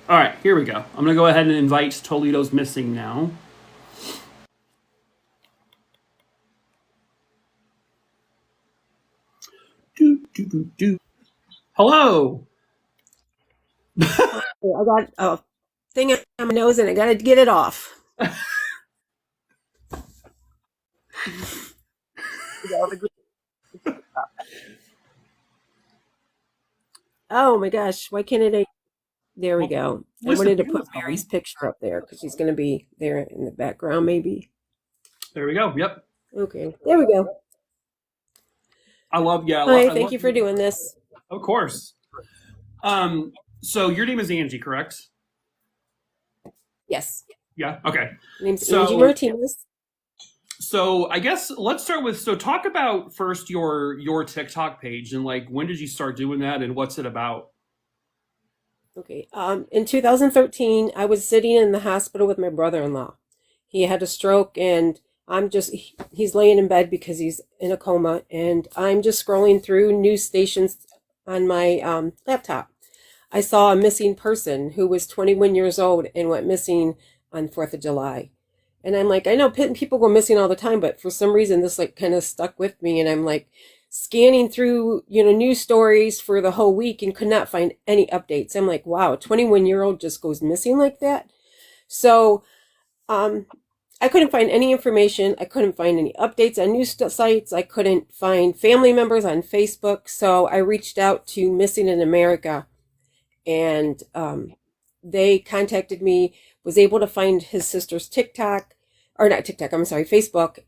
All right, here we go. I'm going to go ahead and invite Toledo's Missing now. Hello. I got a thing on my nose and I got to get it off. Oh my gosh, why can't it? There we go. I wanted to put Mary's picture up there because she's going to be there in the background, maybe. There we go. Yep. Okay, there we go. Hi, thank you for doing this. Of course. So your name is Angie, correct? Yes. Yeah. Okay. My name's Angie Martinez. So I guess let's start with, so talk about first your TikTok page and like when did you start doing that and what's it about? Okay. In 2013, I was sitting in the hospital with my brother-in-law. He had a stroke and he's laying in bed because he's in a coma, and I'm just scrolling through news stations on my laptop. I saw a missing person who was 21 years old and went missing on 4th of July. And I'm like, I know people go missing all the time, but for some reason this like kind of stuck with me, and I'm like scanning through, news stories for the whole week and could not find any updates. I'm like, wow, a 21-year-old just goes missing like that. So, I couldn't find any information. I couldn't find any updates on news sites. I couldn't find family members on Facebook. So I reached out to Missing in America, and they contacted me, was able to find his sister's Facebook,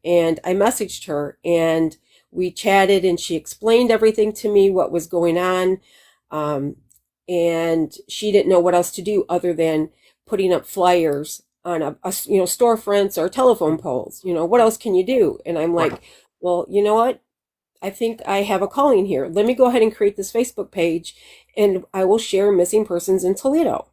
and I messaged her and we chatted and she explained everything to me, what was going on. And she didn't know what else to do other than putting up flyers on a storefronts or telephone poles. What else can you do? And I'm like, well, you know what? I think I have a calling here. Let me go ahead and create this Facebook page and I will share missing persons in Toledo.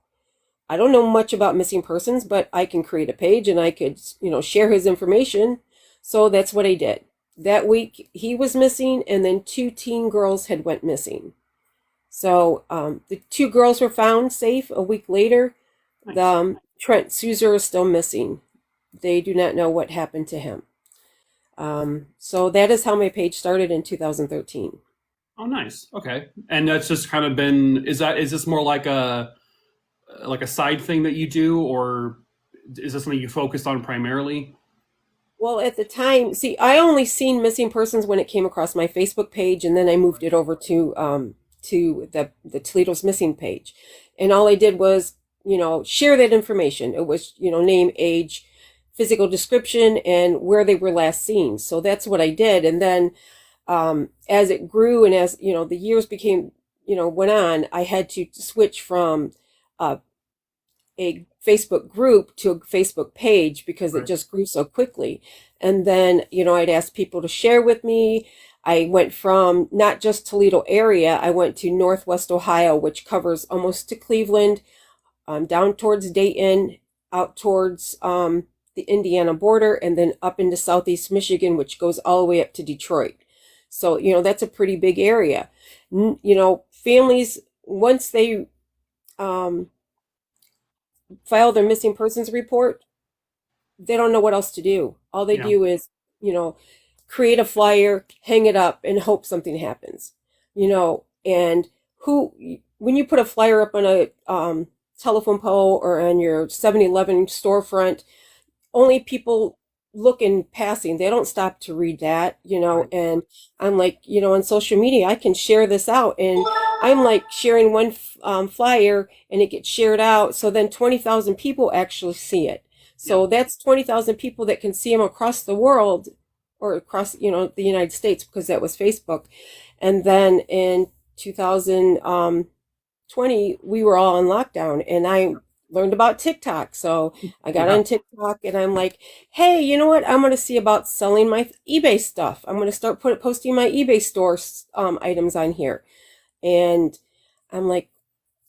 I don't know much about missing persons, but I can create a page and I could, share his information. So that's what I did. That week he was missing, and then 2 teen girls had went missing. So the 2 girls were found safe a week later. Nice. Trent Souza is still missing. They do not know what happened to him. So that is how my page started in 2013. Oh, nice. Okay. And that's just kind of been, is this more like a side thing that you do, or is this something you focused on primarily? Well, at the time, I only seen missing persons when it came across my Facebook page, and then I moved it over to the Toledo's Missing page. And all I did was, share that information. It was, name, age, physical description, and where they were last seen. So that's what I did. And then as it grew and as, the years became, went on, I had to switch from a Facebook group to a Facebook page because it just grew so quickly. And then, I'd ask people to share with me. I went from not just Toledo area, I went to Northwest Ohio, which covers almost to Cleveland, down towards Dayton, out towards the Indiana border, and then up into Southeast Michigan, which goes all the way up to Detroit. So, that's a pretty big area. Families, once they file their missing persons report, they don't know what else to do. All they do is, create a flyer, hang it up, and hope something happens. And when you put a flyer up on a telephone pole or on your 7-Eleven storefront, only people look in passing. They don't stop to read that, and I'm like, on social media, I can share this out, and I'm like sharing one flyer and it gets shared out. So then 20,000 people actually see it. So that's 20,000 people that can see them across the world or across, the United States, because that was Facebook. And then in 2020, we were all on lockdown, and I learned about TikTok. So I got on TikTok and I'm like, hey, you know what? I'm going to see about selling my eBay stuff. I'm going to start posting my eBay store items on here. And I'm like,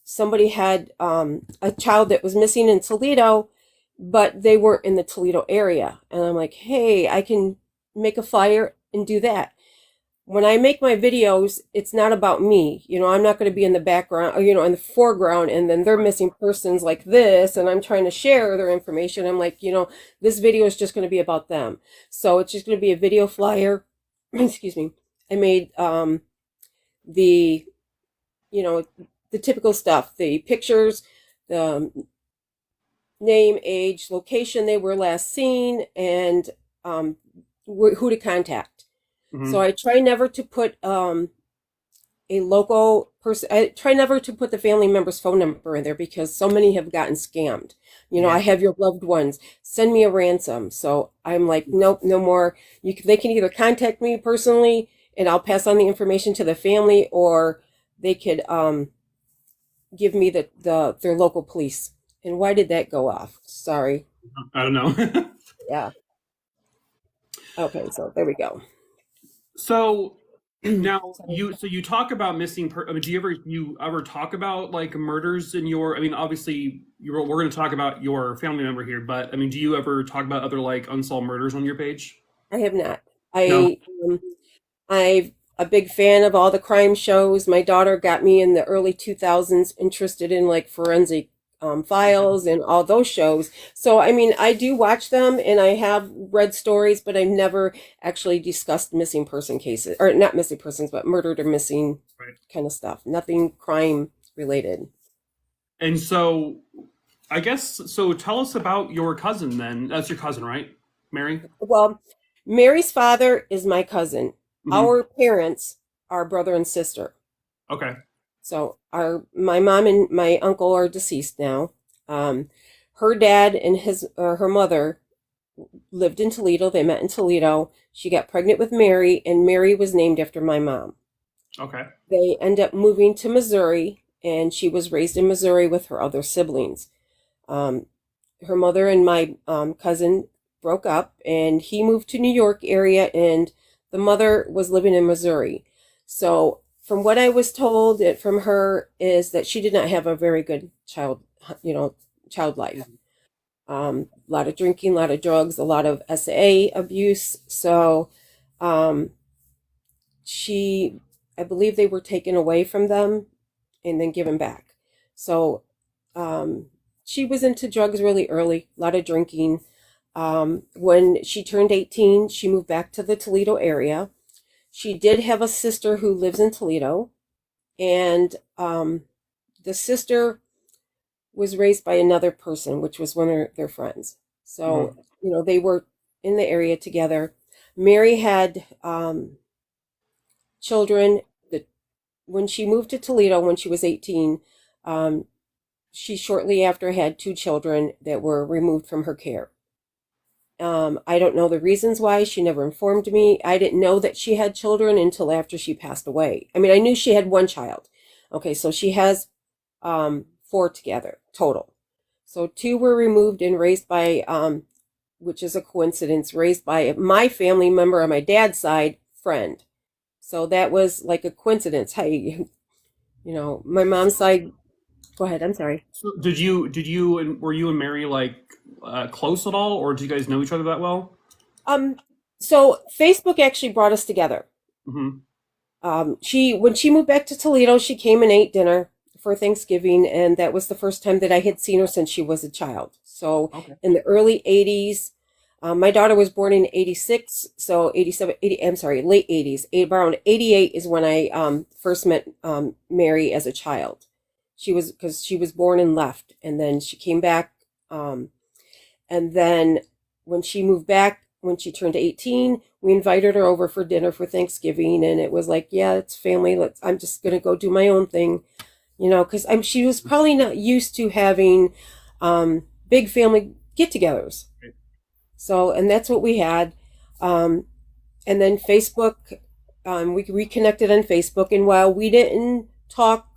somebody had a child that was missing in Toledo, but they weren't in the Toledo area. And I'm like, hey, I can make a flyer and do that. when I make my videos, it's not about me. I'm not going to be in the background or, in the foreground, and then they're missing persons like this, and I'm trying to share their information. I'm like, this video is just going to be about them. So it's just going to be a video flyer. Excuse me. I made the, the typical stuff, the pictures, the name, age, location they were last seen, and who to contact. Mm-hmm. So I try never to put a local person. I try never to put the family member's phone number in there because so many have gotten scammed. I have your loved ones. Send me a ransom. So I'm like, nope, no more. They can either contact me personally and I'll pass on the information to the family, or they could give me their local police. And why did that go off? Sorry. I don't know. Yeah. Okay, so there we go. So now you talk about missing. Do you ever talk about like murders in your? I mean, obviously we're going to talk about your family member here, but I mean, do you ever talk about other like unsolved murders on your page? I have not. No. I'm a big fan of all the crime shows. My daughter got me in the early 2000s interested in like forensic files and all those shows. So, I mean, I do watch them and I have read stories, but I've never actually discussed missing person cases, or not missing persons, but murdered or missing kind of stuff. Nothing crime related. And so, I guess, so tell us about your cousin then. That's your cousin, right? Mary? Well, Mary's father is my cousin. Mm-hmm. Our parents are brother and sister. Okay. So my mom and my uncle are deceased now. Her dad and her mother lived in Toledo. They met in Toledo. She got pregnant with Mary, and Mary was named after my mom. Okay. They end up moving to Missouri, and she was raised in Missouri with her other siblings. Her mother and my cousin broke up, and he moved to New York area, and the mother was living in Missouri. So from what I was told from her is that she did not have a very good child life. A lot of drinking, a lot of drugs, a lot of SA abuse. So I believe they were taken away from them and then given back. So she was into drugs really early, a lot of drinking. When she turned 18, she moved back to the Toledo area. She did have a sister who lives in Toledo, and the sister was raised by another person, which was one of their friends. So, they were in the area together. Mary had children. When she moved to Toledo when she was 18, she shortly after had 2 children that were removed from her care. I don't know the reasons why. She never informed me. I didn't know that she had children until after she passed away. I mean, I knew she had 1 child. Okay, so she has 4 together total. So 2 were removed and raised by, which is a coincidence, raised by my family member on my dad's side, friend. So that was like a coincidence. Hey, my mom's side. Go ahead. I'm sorry. So were you and Mary like close at all, or do you guys know each other that well? So Facebook actually brought us together. Mm-hmm. When she moved back to Toledo, she came and ate dinner for Thanksgiving, and that was the first time that I had seen her since she was a child. So in the early 80s, my daughter was born in 86, so 87, 80, I'm sorry, late 80s. Around 88 is when I first met Mary as a child. Because she was born and left, and then she came back. And then when she moved back, when she turned 18, we invited her over for dinner for Thanksgiving, and it was like, yeah, it's family. I'm just going to go do my own thing, because she was probably not used to having big family get-togethers. So, and that's what we had. And then Facebook, we reconnected on Facebook, and while we didn't talk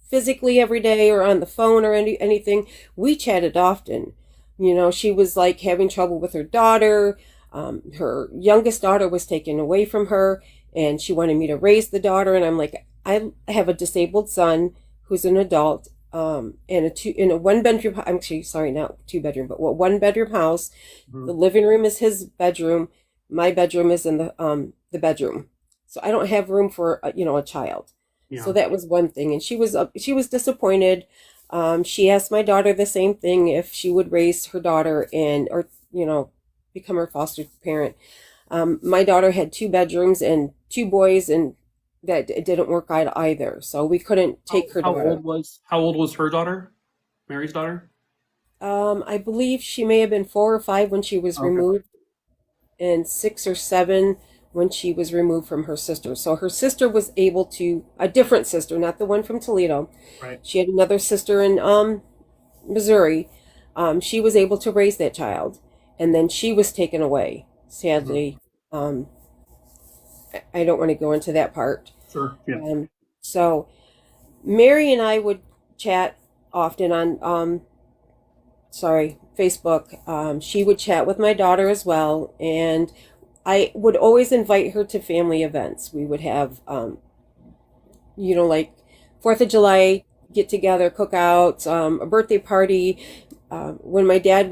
physically every day or on the phone or anything, we chatted often. She was like having trouble with her daughter. Her youngest daughter was taken away from her, and she wanted me to raise the daughter. And I'm like, I have a disabled son who's an adult, in a 1-bedroom. I'm actually sorry, not 2-bedroom, but 1-bedroom house. Mm-hmm. The living room is his bedroom. My bedroom is in the bedroom. So I don't have room for a child. Yeah. So that was one thing, and she was disappointed. She asked my daughter the same thing, if she would raise her daughter or become her foster parent. My daughter had 2 bedrooms and 2 boys, and that it didn't work out either. So we couldn't take her daughter. How old was her daughter? Mary's daughter? I believe she may have been 4 or 5 when she was removed, and 6 or 7 when she was removed from her sister. So her sister was able to, a different sister, not the one from Toledo. Right. She had another sister in Missouri. She was able to raise that child, and then she was taken away. Sadly, I don't want to go into that part. Sure. Yeah. So Mary and I would chat often on Facebook. She would chat with my daughter as well, and I would always invite her to family events. We would have, like 4th of July get together, cookouts, a birthday party. When my dad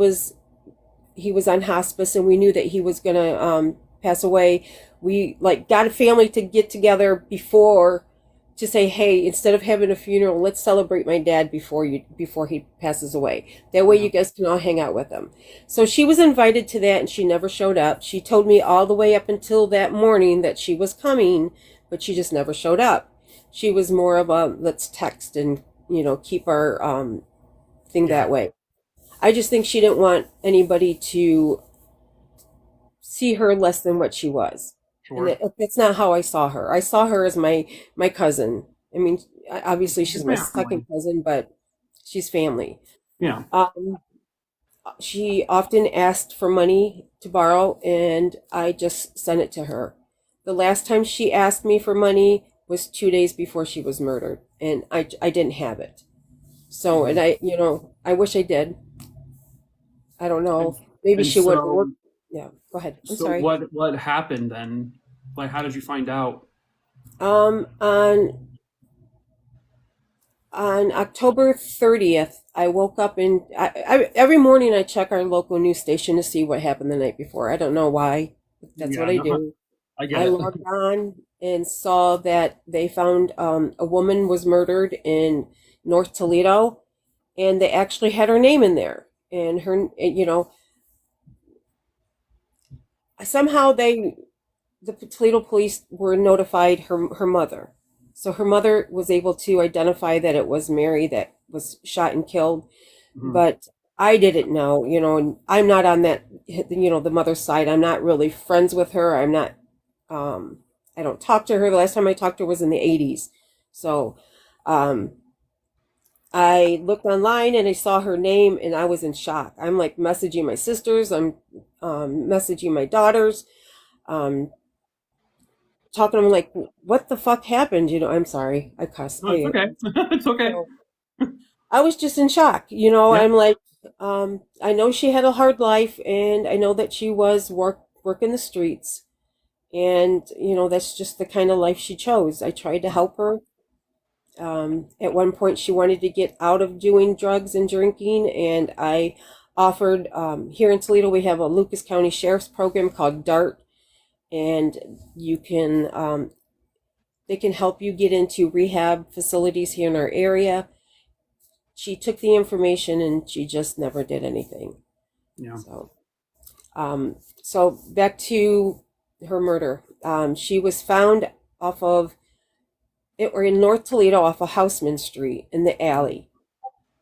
he was on hospice, and we knew that he was going to pass away, we got a family to get together before to say, hey, instead of having a funeral, let's celebrate my dad before he passes away. That way you guys can all hang out with him. So she was invited to that, and she never showed up. She told me all the way up until that morning that she was coming, but she just never showed up. She was more of a, let's text and, keep our thing that way. I just think she didn't want anybody to see her less than what she was. Sure. And that's not how I saw her. I saw her as my cousin. I mean, obviously she's my second cousin, but she's family. Yeah. She often asked for money to borrow, and I just sent it to her. The last time she asked me for money was 2 days before she was murdered, and I didn't have it. So, and I wish I did. I don't know. Maybe she would work. Yeah, go ahead. I'm sorry. What happened then? How did you find out? On October 30th, I woke up, and I every morning I check our local news station to see what happened the night before. I don't know why. That's what I do. I logged on and saw that they found a woman was murdered in North Toledo, and they actually had her name in there. And her, somehow the Toledo police were notified her mother. So her mother was able to identify that it was Mary that was shot and killed. Mm-hmm. But I didn't know, and I'm not on that, the mother's side. I'm not really friends with her. I'm not, I don't talk to her. The last time I talked to her was in the 80s. So, I looked online and I saw her name, and I was in shock. I'm messaging my sisters. I'm messaging my daughters, talking to them what the fuck happened? I'm sorry. I cussed. No, it's okay. It's okay. I was just in shock. Yeah. I'm I know she had a hard life, and I know that she was working the streets, and that's just the kind of life she chose. I tried to help her. At one point, she wanted to get out of doing drugs and drinking, and I offered, here in Toledo, we have a Lucas County Sheriff's Program called DART, and you can, they can help you get into rehab facilities here in our area. She took the information, and she just never did anything. Yeah. So back to her murder. She was found in North Toledo off of Houseman Street in the alley.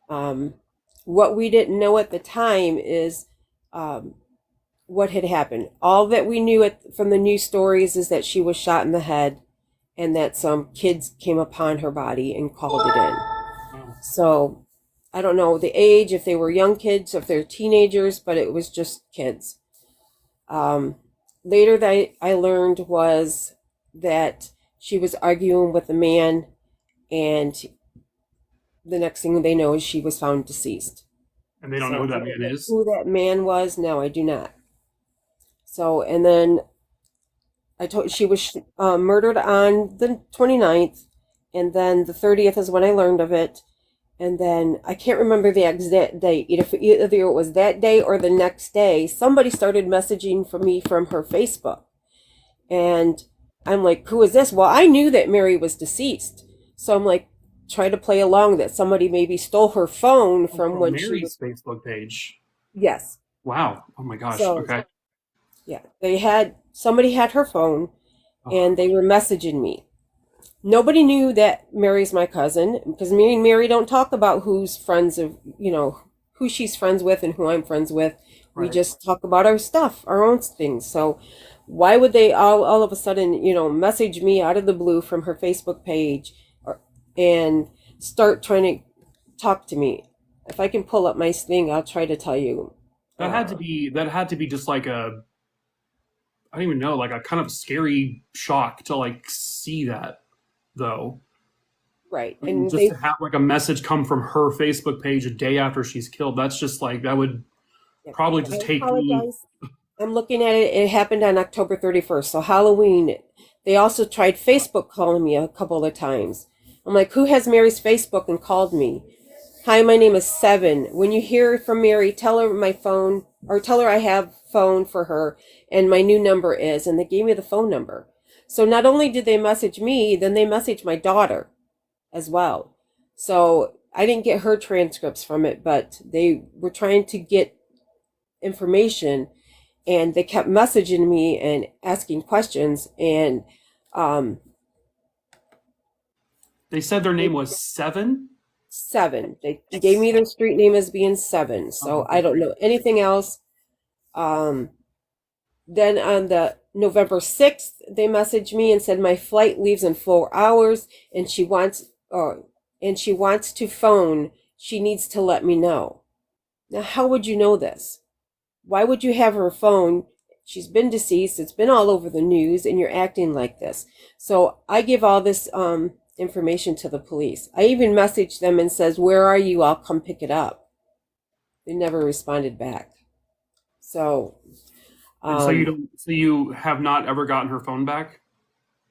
What we didn't know at the time is what had happened. All that we knew from the news stories is that she was shot in the head, and that some kids came upon her body and called it in. So I don't know the age, if they were young kids, if they're teenagers, but it was just kids. Later that I learned was that she was arguing with a man, and the next thing they know is she was found deceased. And they don't know who that man is? Who that man was? No, I do not. So, and then I told she was murdered on the 29th, and then the 30th is when I learned of it. And then I can't remember the exact date. Either it was that day or the next day, somebody started messaging me from her Facebook. And I'm like, who is this? Well, I knew that Mary was deceased. So I'm like, try to play along that somebody maybe stole her phone Oh, from from when she was, Mary's Facebook page. yes. Wow. Oh my gosh. So Okay. yeah, somebody had her phone Oh, and they were messaging me. Nobody knew that Mary's my cousin because me and Mary don't talk about who's friends of, who she's friends with and who I'm friends with. We right. just talk about our stuff, our own things. So why would they all of a sudden, message me out of the blue from her Facebook page and start trying to talk to me? If I can pull up my thing, I'll try to tell you. That had to be just like a, I don't even know, like a kind of scary shock to like see that though. Right. I mean, And just they to have like a message come from her Facebook page a day after she's killed, that's just like that would Yeah, probably I just take me. apologize. I'm looking at it. It happened on October 31st, so Halloween. They also tried Facebook calling me a couple of times. I'm like, who has Mary's Facebook and called me? Hi, my name is Seven. When you hear from Mary, tell her my phone, or tell her I have phone for her and my new number is, and they gave me the phone number. So not only did they message me, then they messaged my daughter as well. So I didn't get her transcripts from it, but they were trying to get information and they kept messaging me and asking questions and um They said their name was Seven. Seven, they gave me their street name as being Seven, Oh, so I don't know anything else. um then on the November 6th they messaged me and said my flight leaves in 4 hours and she wants to phone. She needs to let me know. Now how would you know this? Why would you have her phone? She's been deceased. It's been all over the news, and you're acting like this. So I give all this information to the police. I even messaged them and says, "Where are you? I'll come pick it up." They never responded back. So and so you um, don't, so you have not ever gotten her phone back?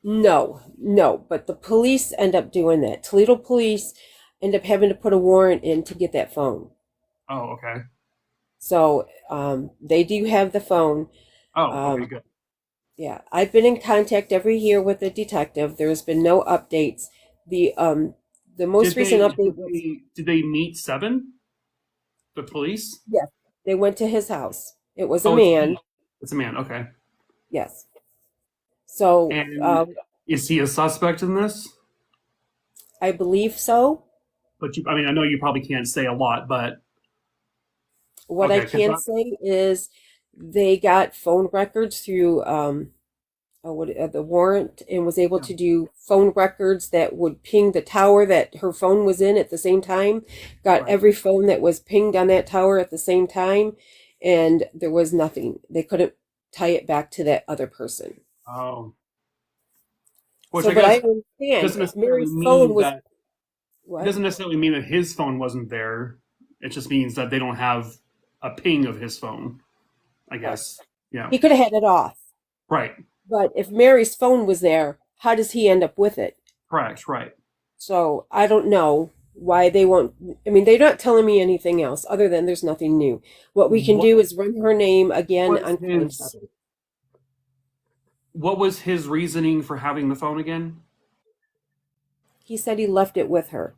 no, no. But the police end up doing that. Toledo police end up having to put a warrant in to get that phone. Oh, okay. So they do have the phone. Oh, okay, Um, good. Yeah, I've been in contact every year with the detective. There's been no updates. The most recent update was Did they meet Seven? The police? yes, they went to his house. It was a Oh, it's man. he. It's a man. Okay. Yes. So And is he a suspect in this? I believe so. But I mean, I know you probably can't say a lot, but What I okay, can say is they got phone records through the warrant and was able yeah, to do phone records that would ping the tower that her phone was in at the same time. Got right. every phone that was pinged on that tower at the same time, and there was nothing. They couldn't tie it back to that other person. Oh, which So, I but I guess understand doesn't if necessarily Mary's phone mean was that it what? doesn't necessarily mean that his phone wasn't there. It just means that they don't have a ping of his phone, I Right. guess. Yeah. He could have had it off. Right. But if Mary's phone was there, how does he end up with it? Correct. Right. So I don't know why they won't. I mean, they're not telling me anything else other than there's nothing new. What we can What do is run her name again was on Crime his Stoppers. what was his reasoning for having the phone again? He said he left it with her,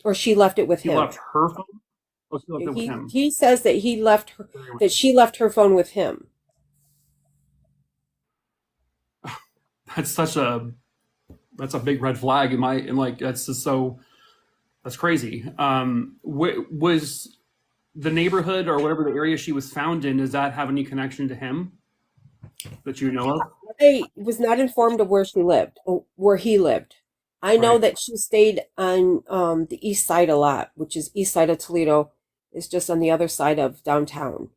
or she left it with He him. left her phone? Or he left it with He him? he says that that she left her phone with him. That's such a that's a big red flag in like that's just so that's crazy. Was the neighborhood or whatever the area she was found in, does that have any connection to him that you know of? I was not informed of where she lived or where he lived. I know Right. that she stayed on the east side a lot, which is east side of Toledo. It's just on the other side of downtown.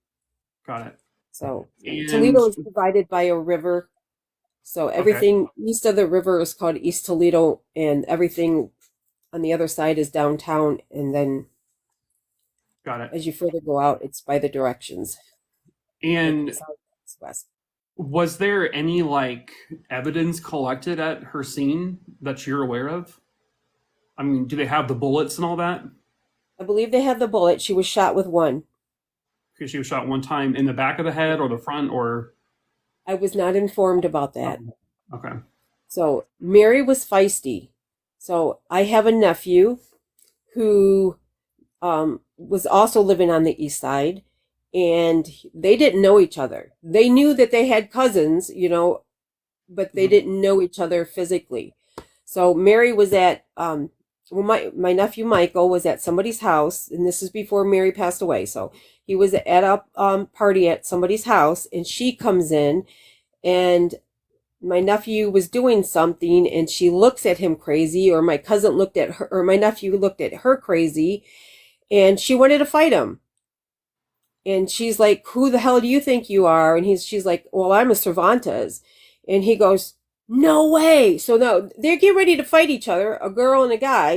Got it. So And Toledo is divided by a river. So okay, everything east of the river is called East Toledo, and everything on the other side is downtown. And then got it. as you further go out, it's by the directions, like And south, east, west. was there any like evidence collected at her scene that you're aware of? I mean, do they have the bullets and all that? I believe they had the bullet. She was shot with one. Because she was shot one time in the back of the head or the front or I was not informed about that. um, Okay. So Mary was feisty. So I have a nephew who was also living on the east side, and they didn't know each other. They knew that they had cousins, but they Mhm. didn't know each other physically. So Mary was at well, my nephew Michael was at somebody's house, and this is before Mary passed away. So he was at a party at somebody's house, and she comes in, and my nephew was doing something, and she looks at him crazy, or my cousin looked at her, or my nephew looked at her crazy, and she wanted to fight him. And she's like, "Who the hell do you think you are?" And she's like, "Well, I'm a Cervantez." And he goes, "No way." So now they're getting ready to fight each other, a girl and a guy,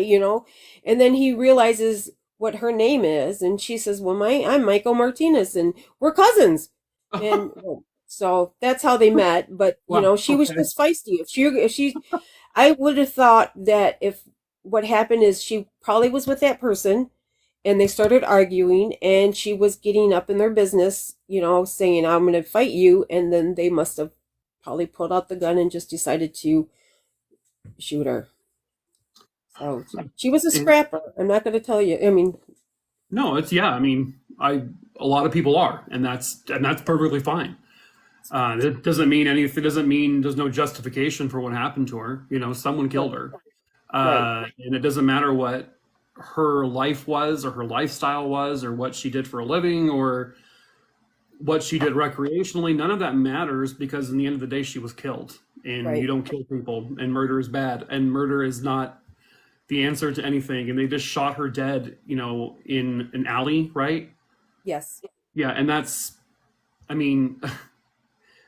And then he realizes what her name is, and she says, "Well, I'm Michael Martinez, and we're cousins." And so that's how they met. But Wow. she was Okay. just feisty. I would have thought that if what happened is she probably was with that person, and they started arguing, and she was getting up in their business, saying, "I'm going to fight you." And then they must have probably pulled out the gun and just decided to shoot her. So she was a And scrapper. I'm not going to tell you. I mean, no, it's yeah. I mean, a lot of people are, and that's perfectly fine. It doesn't mean anything. It doesn't mean there's no justification for what happened to her. Someone right, killed her, right, and it doesn't matter what her life was, or her lifestyle was, or what she did for a living, or what she did recreationally. None of that matters, because in the end of the day, she was killed, and you right. don't kill people. And murder is bad, and murder is not the answer to anything. And they just shot her dead, in an alley, right? Yes, Yeah, and that's. I mean,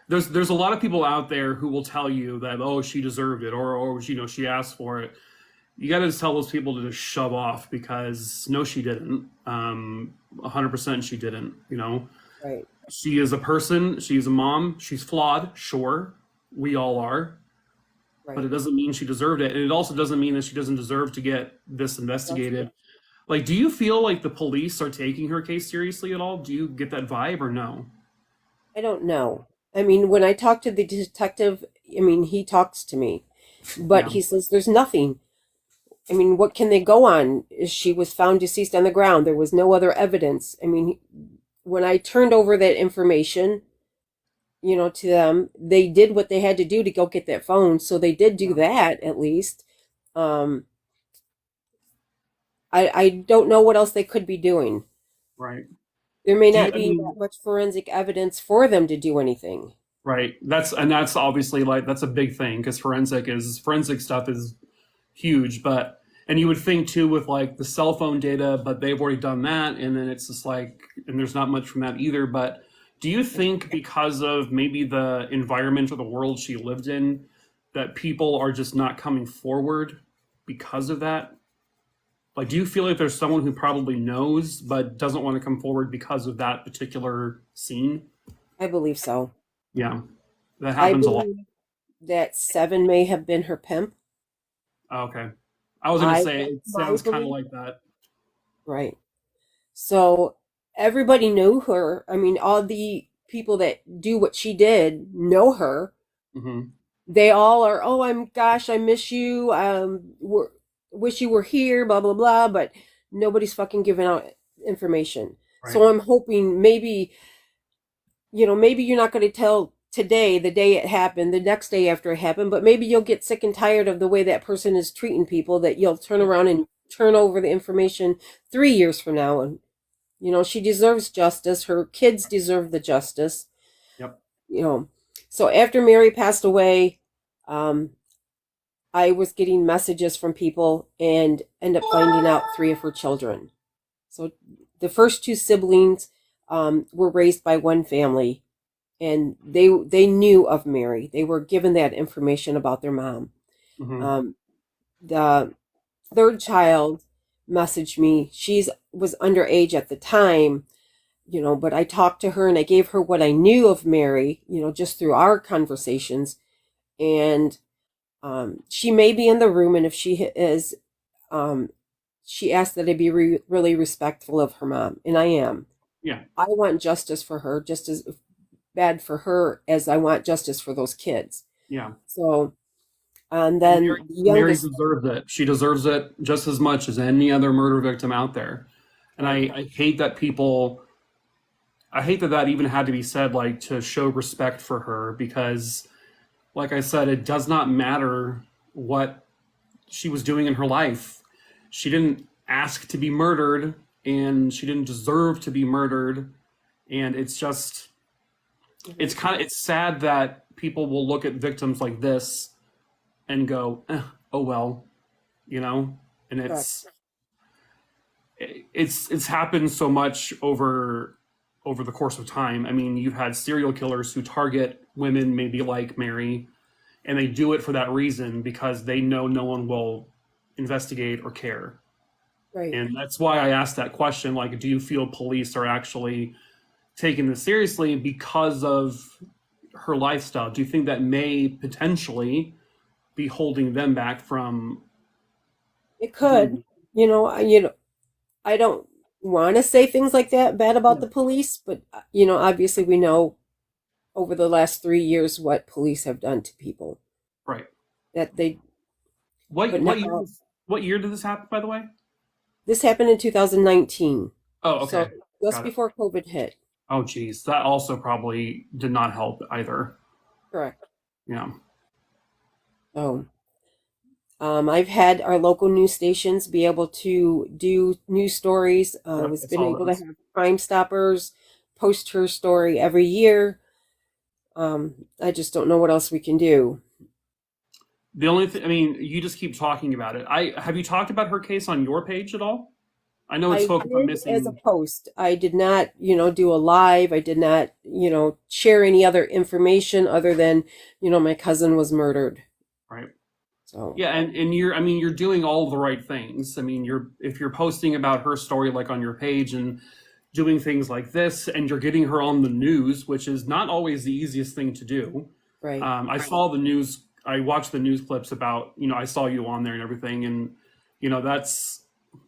there's a lot of people out there who will tell you that, oh, she deserved it, or she asked for it. You got to just tell those people to just shove off, because no, she didn't. 100% she didn't. right, She is a person. She's a mom. She's flawed. Sure, we all are, but right. it doesn't mean she deserved it, and it also doesn't mean that she doesn't deserve to get this investigated. Justice. Like, do you feel like the police are taking her case seriously at all? Do you get that vibe, or no? I don't know. I mean, when I talk to the detective, I mean, he talks to me, but Yeah. he says there's nothing. I mean, what can they go on? She was found deceased on the ground. There was no other evidence. I mean, when I turned over that information, to them, they did what they had to do to go get that phone. So they did do Yeah. that at least. Um, I don't know what else they could be doing. Right. There may Do you? not I be that mean, much forensic evidence for them to do anything. right. That's obviously, like, that's a big thing, because forensic stuff is huge. But and you would think too, with like the cell phone data, but they've already done that, and then it's just like, and there's not much from that either. But do you think, because of maybe the environment or the world she lived in, that people are just not coming forward because of that? Like, do you feel like there's someone who probably knows but doesn't want to come forward because of that particular scene? I believe so. Yeah, that I happens a lot. believe that Seven may have been her pimp. Okay. I was gonna I say, That's it my sounds kind of belief. like that. Right. So everybody knew her. I mean, all the people that do what she did know her. Hmm. They all are, "Oh, gosh, I miss you. Wish you were here, blah, blah, blah." But nobody's fucking giving out information. Right. So I'm hoping maybe you're not going to tell today, the day it happened, the next day after it happened, but maybe you'll get sick and tired of the way that person is treating people, that you'll turn around and turn over the information 3 years from now. And, she deserves justice. Her kids deserve the justice, Yep. you know. So after Mary passed away, um, I was getting messages from people and end up finding out three of her children. So the first two siblings were raised by one family, and they knew of Mary. They were given that information about their mom. Hmm. Um, the third child messaged me. She was underage at the time, but I talked to her and I gave her what I knew of Mary, just through our conversations. And she may be in the room, and if she is, um, she asked that I be really respectful of her mom, and I am. Yeah. I want justice for her, just as bad for her as I want justice for those kids. Yeah. So, and And then the Mary youngest, deserves it. She deserves it just as much as any other murder victim out there. And right, I hate that people, I hate that that even had to be said, like to show respect for her, because, like I said, it does not matter what she was doing in her life. She didn't ask to be murdered, and she didn't deserve to be murdered. And it's just, mhm, it's sad that people will look at victims like this and go, oh well, you know, and correct, it's happened so much over the course of time. I mean, you've had serial killers who target women maybe like Mary, and they do it for that reason because they know no one will investigate or care. right. And that's why I asked that question, like, do you feel police are actually taking this seriously because of her lifestyle? Do you think that may potentially be holding them back from It could, doing? I don't want to say things like that bad about Yeah, the police, but obviously we know over the last 3 years what police have done to people. right. That they, What but what year now what year did this happen, by the way? this happened in 2019, Oh, so okay. just Got it. before COVID hit. Oh, geez. That also probably did not help either. Correct. Yeah. So, I've had our local news stations be able to do news stories. Yep, Was I been saw able to those. have Crime Stoppers post her story every year. I just don't know what else we can do. The only thing, I mean, you just keep talking about it. I have you talked about her case on your page at all? I know it's I focused on did as a missing. post. I did not, do a live. I did not, share any other information other than, my cousin was murdered. Right. So, Yeah, and you're, I mean, you're doing all the right things. I mean, you're, if you're posting about her story like on your page and doing things like this, and you're getting her on the news, which is not always the easiest thing to do. right, I saw the news. I watched the news clips about, I saw you on there and everything, and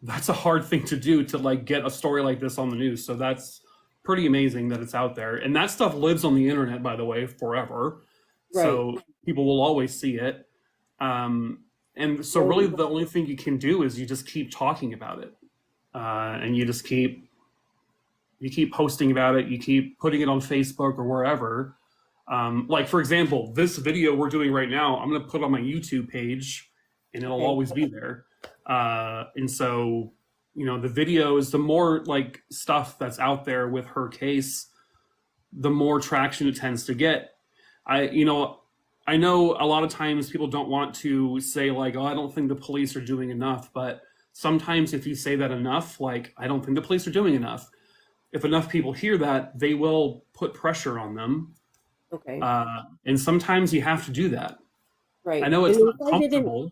that's a hard thing to do, to like get a story like this on the news. So that's pretty amazing that it's out there, and that stuff lives on the internet, by the way, forever. right. So people will always see it. Um, and so really And the only thing you can do is you just keep talking about it, and you keep posting about it, you keep putting it on Facebook or wherever. Like for example, this video we're doing right now, I'm going to put on my YouTube page, and it'll okay, always be there. And so, the videos, the more like stuff that's out there with her case, the more traction it tends to get. I know a lot of times people don't want to say like, oh, I don't think the police are doing enough, but sometimes if you say that enough, like, I don't think the police are doing enough, if enough people hear that, they will put pressure on them. okay, And sometimes you have to do that. I right. know And it's not comfortable.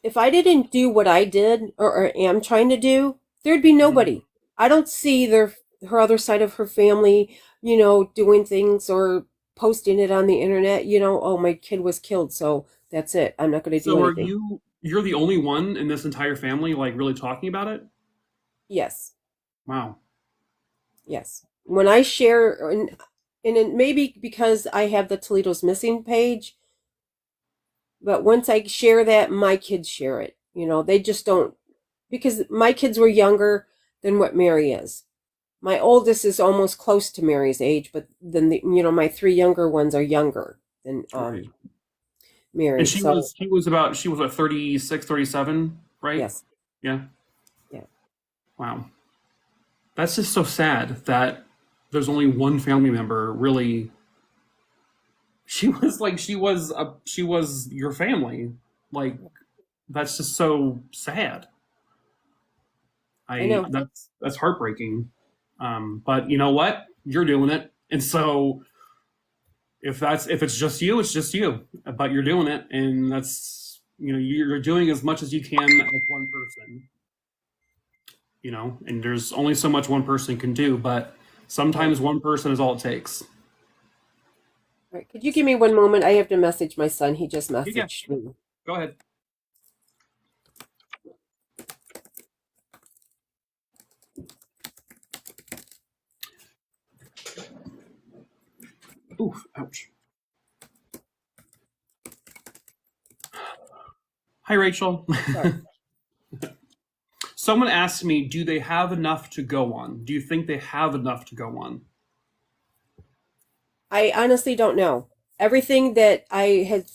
if I didn't do what I did or am trying to do, there'd be Mhm. nobody. I don't see her other side of her family, doing things or posting it on the internet. Oh, my kid was killed, so that's it. I'm not going to do So anything. you're the only one in this entire family like really talking about it? Yes, Wow. yes. When I share, and it may be because I have the Toledo's missing page, but once I share that, my kids share it. They just don't, because my kids were younger than what Mary is. My oldest is almost close to Mary's age, but then my three younger ones are younger than Right. And Mary. So she was what, 36, 37, right? yes, Yeah. yeah, Wow. That's just so sad that there's only one family member really. She was your family. Like, that's just so sad. I I know. that's heartbreaking. But you know what? You're doing it. And so if it's just you, it's just you. But you're doing it, and that's, you're doing as much as you can as one person. And there's only so much one person can do, but Right. sometimes one person is all it takes. Right. Could you give me one moment? I have to message my son. He just Yeah, messaged me. go ahead. Oof, ouch. Hi, Rachel. Sorry. Someone asked me, do they have enough to go on? Do you think they have enough to go on? I honestly don't know. Everything that I have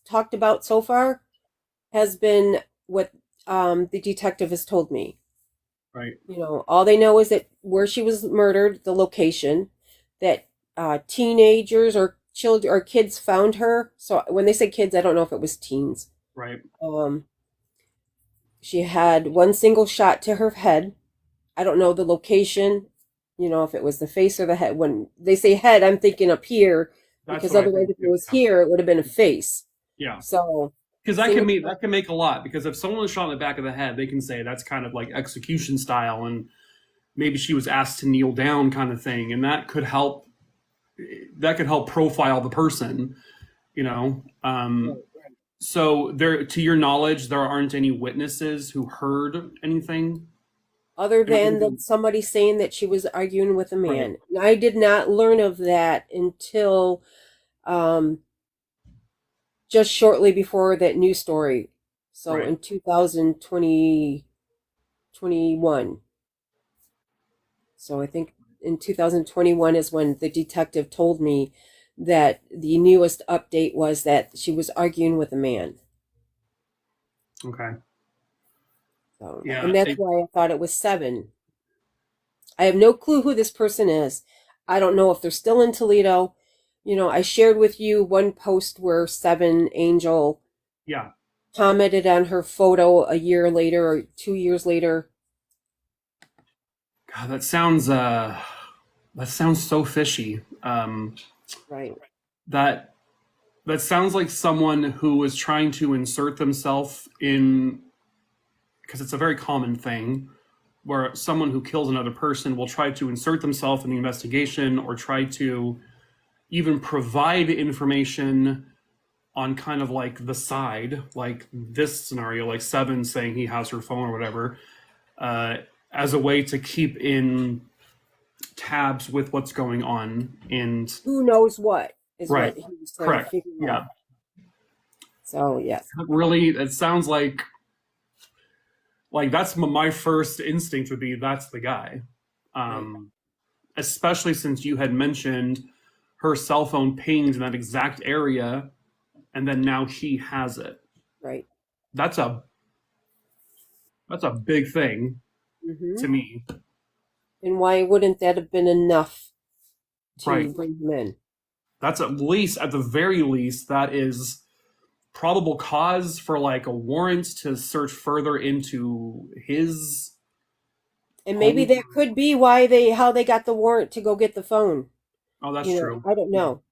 talked about so far has been what the detective has told me. Right, All they know is that where she was murdered, the location, that teenagers or children or kids found her. So when they say kids, I don't know if it was teens. right. Um, she had one single shot to her head. I don't know the location, if it was the face or the head. When they say head, I'm thinking up here That's because what I otherwise, think if it too. was here, it would have been a face. Yeah. So, Because that single, can make a lot. Because if someone was shot in the back of the head, they can say that's kind of like execution style, and maybe she was asked to kneel down, kind of thing, and that could help. That could help profile the person, you know. So there, to your knowledge, there aren't any witnesses who heard anything. other than that somebody saying that she was arguing with a Right. man. And I did not learn of that until um, just shortly before that news story. So Right. in 2020, 21. So I think in 2021 is when the detective told me that the newest update was that she was arguing with a man. Okay. So, Yeah. and that's why I thought it was 7. I have no clue who this person is. I don't know if they're still in Toledo. I shared with you one post where 7 Angel Yeah. commented on her photo a year later or 2 years later. God, that sounds so fishy. Right. That that sounds like someone who was trying to insert themselves in, because it's a very common thing where someone who kills another person will try to insert themselves in the investigation or try to even provide information on kind of like the side, like this scenario, like 7 saying he has her phone or whatever, uh, as a way to keep in tabs with what's going on. And Who knows what is right, what he was trying to correct, figure yeah. out. So, yes. Really, it sounds like that's my first instinct would be that's the guy. Um, Especially since you had mentioned her cell phone pinged in that exact area, and then now he has it. Right. That's a big thing Mm-hmm. to me. And why wouldn't that have been enough to Right. bring him in? That's at the very least, that is probable cause for like a warrant to search further into his And maybe home. that could be how they got the warrant to go get the phone. Oh, that's true. I don't know.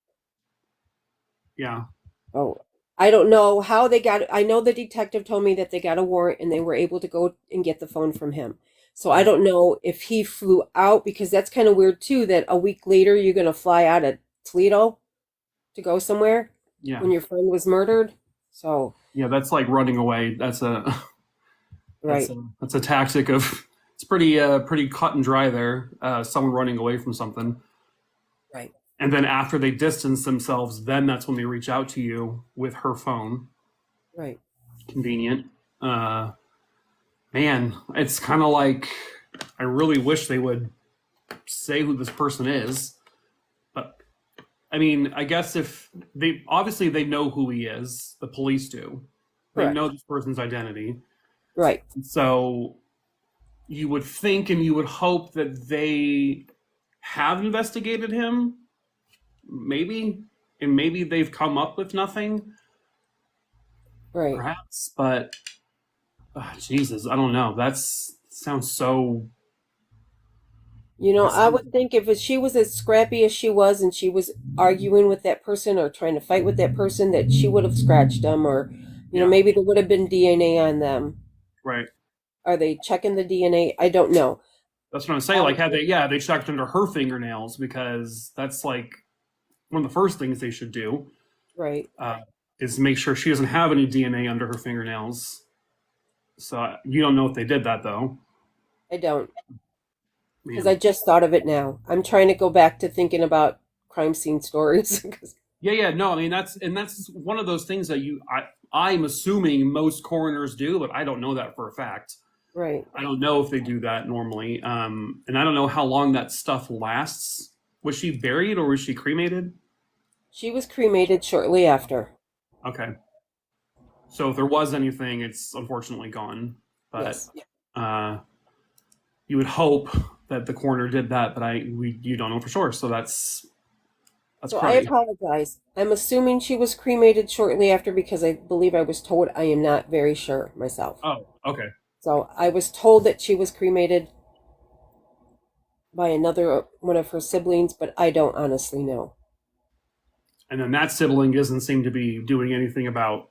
Yeah. Oh, I don't know how they got it. I know the detective told me that they got a warrant and they were able to go and get the phone from him. So I don't know if he flew out, because that's kind of weird too, that a week later you're going to fly out of Toledo to go somewhere Yeah. when your friend was murdered. So Yeah, that's like running away. That's a right. that's a tactic of, it's pretty cut and dry there. Someone running away from something. Right. And then after they distance themselves, then that's when they reach out to you with her phone. Right. Convenient. Man, it's kind of like, I really wish they would say who this person is. But I mean, I guess if they know who he is, the police do. They Correct. know this person's identity. Right. So you would think and you would hope that they have investigated him, maybe, and maybe they've come up with nothing, Right. perhaps. But Jesus, I don't know. That sounds so. I would think if she was as scrappy as she was and she was arguing with that person or trying to fight with that person, that she would have scratched them, or, Yeah. maybe there would have been DNA on them. Right. Are they checking the DNA? I don't know. That's what I'm saying. Like, they checked under her fingernails, because that's like one of the first things they should do. Right. Is make sure she doesn't have any DNA under her fingernails. So you don't know if they did that, though. I don't. Man. Because I just thought of it now. I'm trying to go back to thinking about crime scene stories. Yeah, no, I mean that's one of those things that I'm assuming most coroners do, but I don't know that for a fact. Right. I don't know if they do that normally. And I don't know how long that stuff lasts. Was she buried or was she cremated? She was cremated shortly after. Okay. So if there was anything, it's unfortunately gone. But Yes. you would hope that the coroner did that, but you don't know for sure. So that's So I crummy. apologize. I'm assuming she was cremated shortly after because I believe I was told. I am not very sure myself. Oh, okay. So I was told that she was cremated by another one of her siblings, but I don't honestly know. And then that sibling doesn't seem to be doing anything about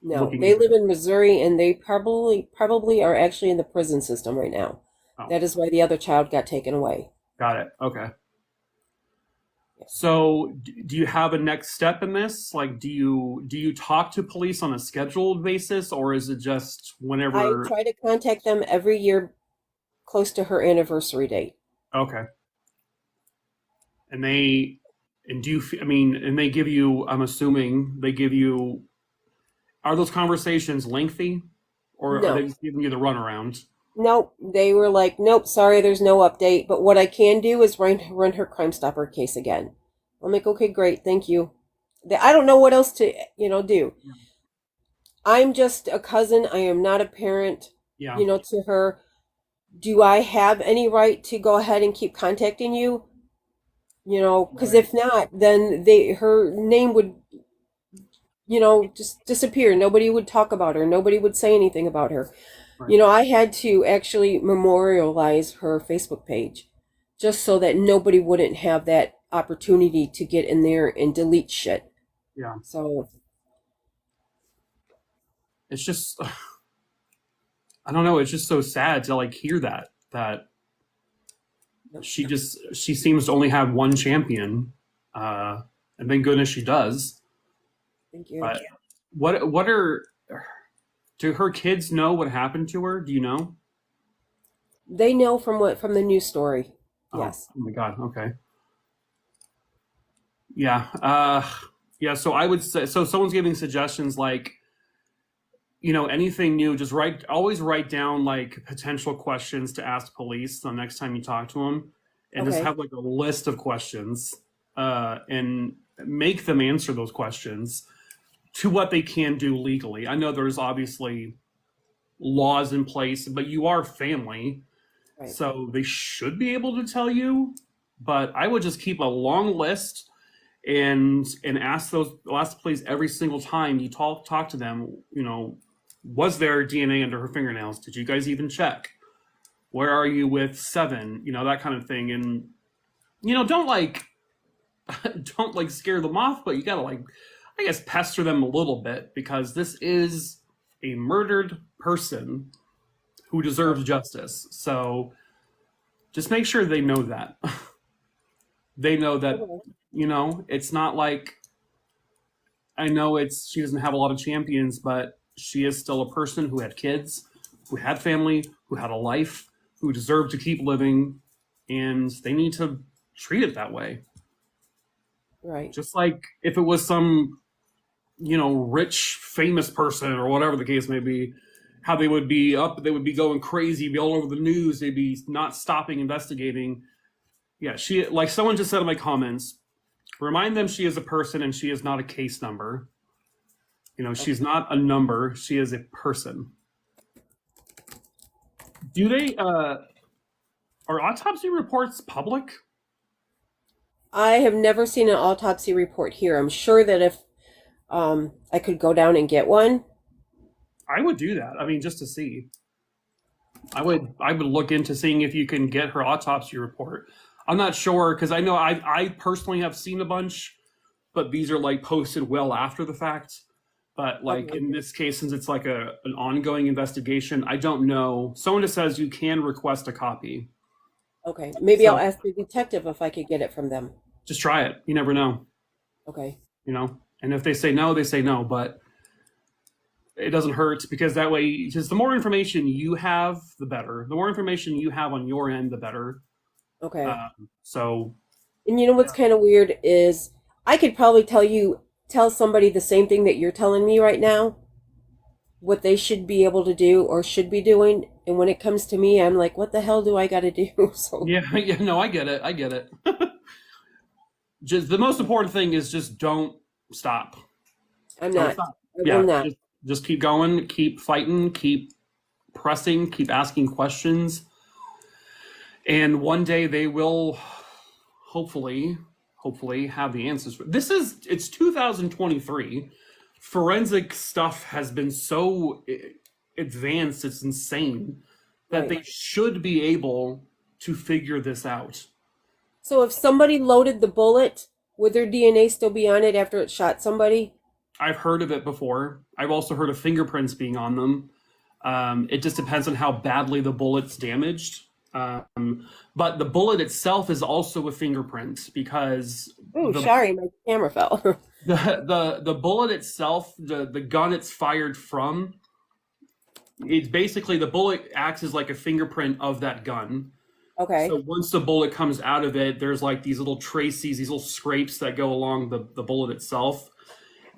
No, looking they into live it. in Missouri, and they probably are actually in the prison system right now. Oh, That is why the other child got taken away. got it. Okay. So, do you have a next step in this? Like, do you talk to police on a scheduled basis, or is it just I whenever? try to contact them every year close to her anniversary date. Okay. And they, and do you? I mean, and they give you. I'm assuming they give you. Are those conversations lengthy, or are they No, just giving you the runaround? nope. They were like, nope, sorry, there's no update. But what I can do is run her Crime Stopper case again. I'm like, okay, great, thank you. I don't know what else to, do. I'm just a cousin. I am not a parent, Yeah. to her. Do I have any right to go ahead and keep contacting you? Because Right. if not, then her name would, just disappear. Nobody would talk about her. Nobody would say anything about her. Right. I had to actually memorialize her Facebook page just so that nobody wouldn't have that opportunity to get in there and delete shit. Yeah. So, It's just I don't know. It's just so sad to like hear that she seems to only have one champion, and thank goodness she does. thank you. But what are do her kids know what happened to her? Do you know? They know from the news story. Oh, Yes. oh my God. Okay. Yeah. Yeah. So I would say so. Someone's giving suggestions like anything new. Just always write down like potential questions to ask police the next time you talk to them, and just Okay. have like a list of questions, and make them answer those questions to what they can do legally. I know there's obviously laws in place, but you are family, Right. so they should be able to tell you. But I would just keep a long list and ask the police every single time you talk to them. Was there DNA under her fingernails? Did you guys even check? Where are you with Seven? That kind of thing. And don't like don't like scare them off, but you gotta like I guess pester them a little bit because this is a murdered person who deserves justice. So just make sure they know that. They know that, Okay. it's not like I know she doesn't have a lot of champions, but she is still a person who had kids, who had family, who had a life, who deserved to keep living, and they need to treat it that way. Right. Just like if it was some, rich, famous person or whatever the case may be, how they would be going crazy, be all over the news, they'd be not stopping investigating. Yeah, like someone just said in my comments, remind them she is a person and she is not a case number. She's Okay. not a number, she is a person. Do they are autopsy reports public? I have never seen an autopsy report here. I'm sure that if I could go down and get one. I would do that. I mean, just to see. I would look into seeing if you can get her autopsy report. I'm not sure because I know I personally have seen a bunch, but these are like posted well after the fact. But like Okay. in this case, since it's like an ongoing investigation, I don't know. Someone just says you can request a copy. Okay. Maybe I'll So ask the detective if I could get it from them. just try it. You never know. Okay. And if they say no, they say no. But it doesn't hurt because that way, just the more information you have, the better. The more information you have on your end, the better. Okay. So And you know what's kind of weird is I could probably tell you tell somebody the same thing that you're telling me right now, what they should be able to do or should be doing. And when it comes to me, I'm like, what the hell do I got to do? So Yeah, yeah, no, I get it. I get it. Just the most important thing is just don't stop. I'm Don't not. stop. I Yeah, will not. just keep going, keep fighting, keep pressing, keep asking questions. And one day they will hopefully have the answers. It's 2023. Forensic stuff has been so advanced, it's insane that Right. they should be able to figure this out. So if somebody loaded the bullet, would their DNA still be on it after it shot somebody? I've heard of it before. I've also heard of fingerprints being on them. It just depends on how badly the bullet's damaged. But the bullet itself is also a fingerprint because Oh, sorry, my camera fell. the bullet itself, the gun it's fired from, it's basically the bullet acts as like a fingerprint of that gun. Okay. So once the bullet comes out of it, there's like these little traces, these little scrapes that go along the bullet itself.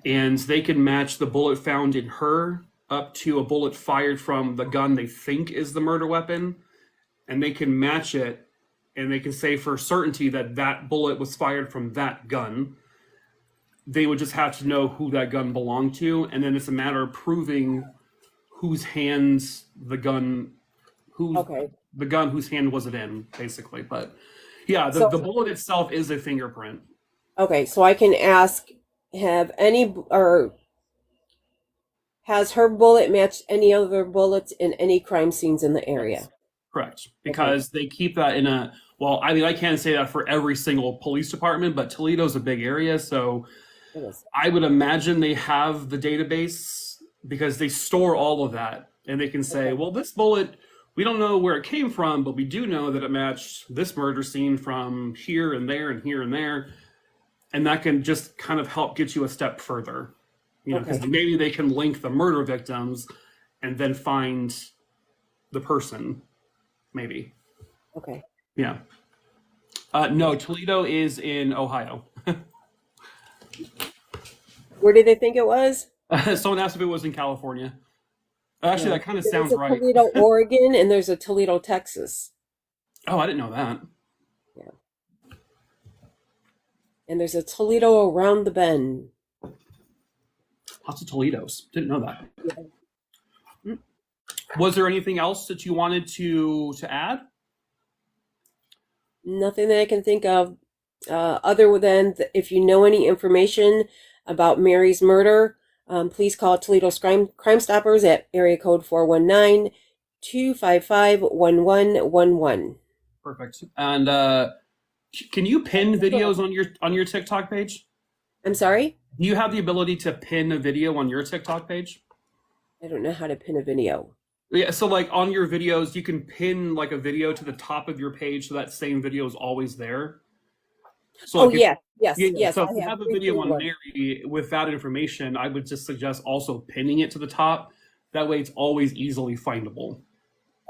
And they can match the bullet found in her up to a bullet fired from the gun they think is the murder weapon. And they can match it, and they can say for certainty that that bullet was fired from that gun. They would just have to know who that gun belonged to, and then it's a matter of proving whose hands the gun, whose hand was it in, basically. But yeah, the bullet itself is a fingerprint. Okay, so I can ask, has her bullet matched any other bullets in any crime scenes in the area? Correct. Because they keep that in a, well, I mean, I can't say that for every single police department, but Toledo's a big area. So I would imagine they have the database because they store all of that. And they can say, well, this bullet, we don't know where it came from, but we do know that it matched this murder scene from here and there and here and there. And that can just kind of help get you a step further. You know, because maybe they can link the murder victims and then find the person. Maybe. Okay. Yeah. No, Toledo is in Ohio. Where did they think it was? Someone asked if it was in California. Actually, that kind of sounds There's a right. Toledo, Oregon, and there's a Toledo, Texas. Oh, I didn't know that. Yeah. And there's a Toledo around the bend. Lots of Toledos. Didn't know that. Yeah. Was there anything else that you wanted to add? Nothing that I can think of, other than if you know any information about Mary's murder, please call Toledo's Crime Stoppers at area code 419-255-1111. Perfect. And can you pin videos on your TikTok page? I'm sorry? Do you have the ability to pin a video on your TikTok page? I don't know how to pin a video. Yeah, so like on your videos, you can pin like a video to the top of your page so that same video is always there. So yes. So if you have a video on Mary with that information, I would just suggest also pinning it to the top. That way it's always easily findable.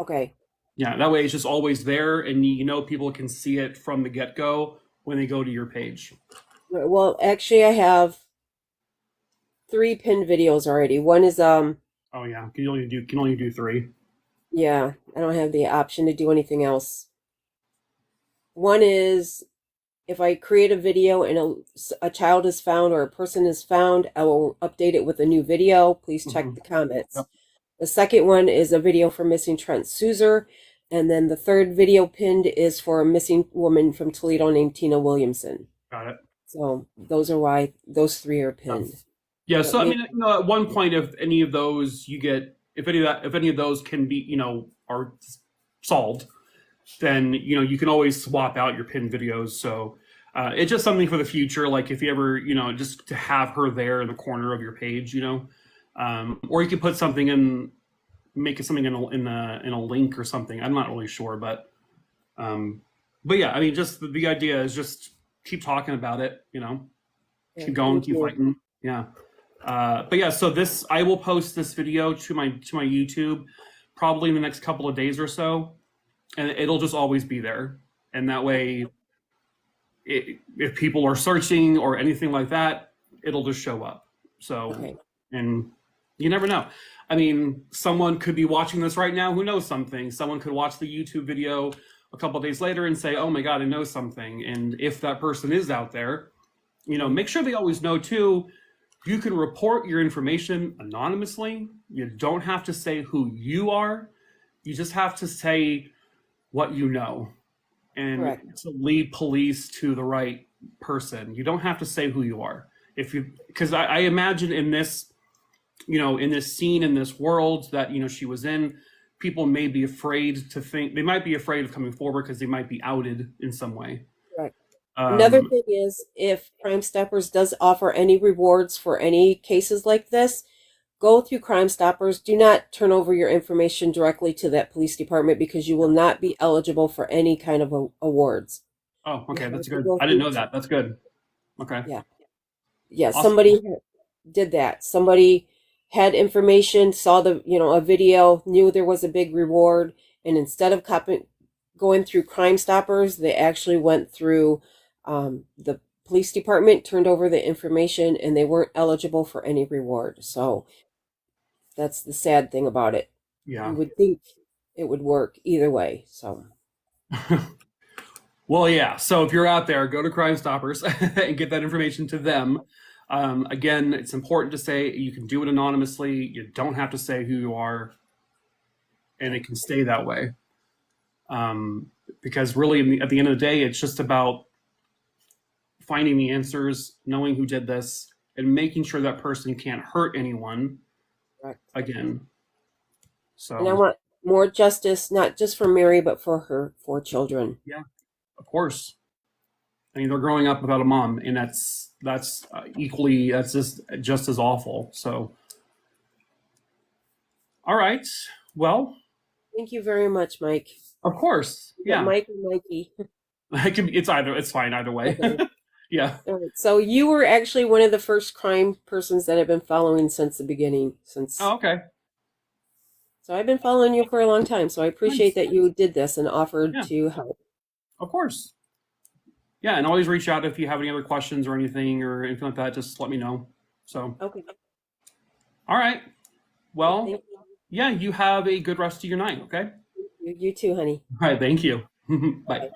Okay. Yeah, that way it's just always there and you know people can see it from the get-go when they go to your page. Well, actually I have 3 pinned videos already. One is Oh yeah, can only do 3. Yeah, I don't have the option to do anything else. One is if I create a video and a child is found or a person is found, I will update it with a new video. Please check the comments. Yep. The second one is a video for missing Trent Souser. And then the third video pinned is for a missing woman from Toledo named Tina Williamson. Got it. So those are why those 3 are pinned. Yeah, so I mean, at one point, if any of those if any of those can be, are solved, then you can always swap out your pinned videos. So it's just something for the future. Like if you ever, just to have her there in the corner of your page, or you could put something in, make it something in a link or something. I'm not really sure, but yeah, I mean, just the idea is just keep talking about it. Keep going, keep fighting. Yeah. But yeah, so I will post this video to my YouTube probably in the next couple of days or so, and it'll just always be there. And that way, if people are searching or anything like that, it'll just show up. So, Okay. and you never know. I mean, someone could be watching this right now who knows something. Someone could watch the YouTube video a couple of days later and say, oh my God, I know something. And if that person is out there, you know, make sure they always know too, you can report your information anonymously. You don't have to say who you are. You just have to say what you know and Correct. to lead police to the right person. You don't have to say who you are. If you, because I imagine in this, you know, in this scene, in this world that, you know, she was in, people may be afraid to think, they might be afraid of coming forward because they might be outed in some way. Correct. Another Um, thing is, if Crime Stoppers does offer any rewards for any cases like this, go through Crime Stoppers. Do not turn over your information directly to that police department because you will not be eligible for any kind of awards. oh, okay, that's You have to good. go I didn't through. know that. That's good. Okay, Yeah, yeah. awesome. Somebody did that. Somebody had information, saw the a video, knew there was a big reward, and instead of going through Crime Stoppers, they actually went through the police department, turned over the information, and they weren't eligible for any reward. So that's the sad thing about it. Yeah. You would think it would work either way. So Well, yeah. So if you're out there, go to Crime Stoppers and get that information to them. Again, it's important to say you can do it anonymously. You don't have to say who you are, and it can stay that way. Because really, at the end of the day, it's just about finding the answers, knowing who did this, and making sure that person can't hurt anyone correct. again. And I So, want more justice, not just for Mary, but for her 4 children. yeah, of course. I mean, they're growing up without a mom, and that's equally, that's just as awful. So, all right. Well, Thank you very much, Mike. of course, Is it yeah. Mike or Mikey? It's fine either way. Okay. Yeah. All right. So you were actually one of the first crime persons that I've been following since the beginning. Oh, okay. So I've been following you for a long time. So I appreciate Nice. that you did this and offered Yeah, to help. of course. Yeah, and always reach out if you have any other questions or anything like that. Just let me know. So, Okay. all right. Well, Thank yeah, you have a good rest of your night. Okay. you. You too, honey. All right. Thank you. Bye. Bye.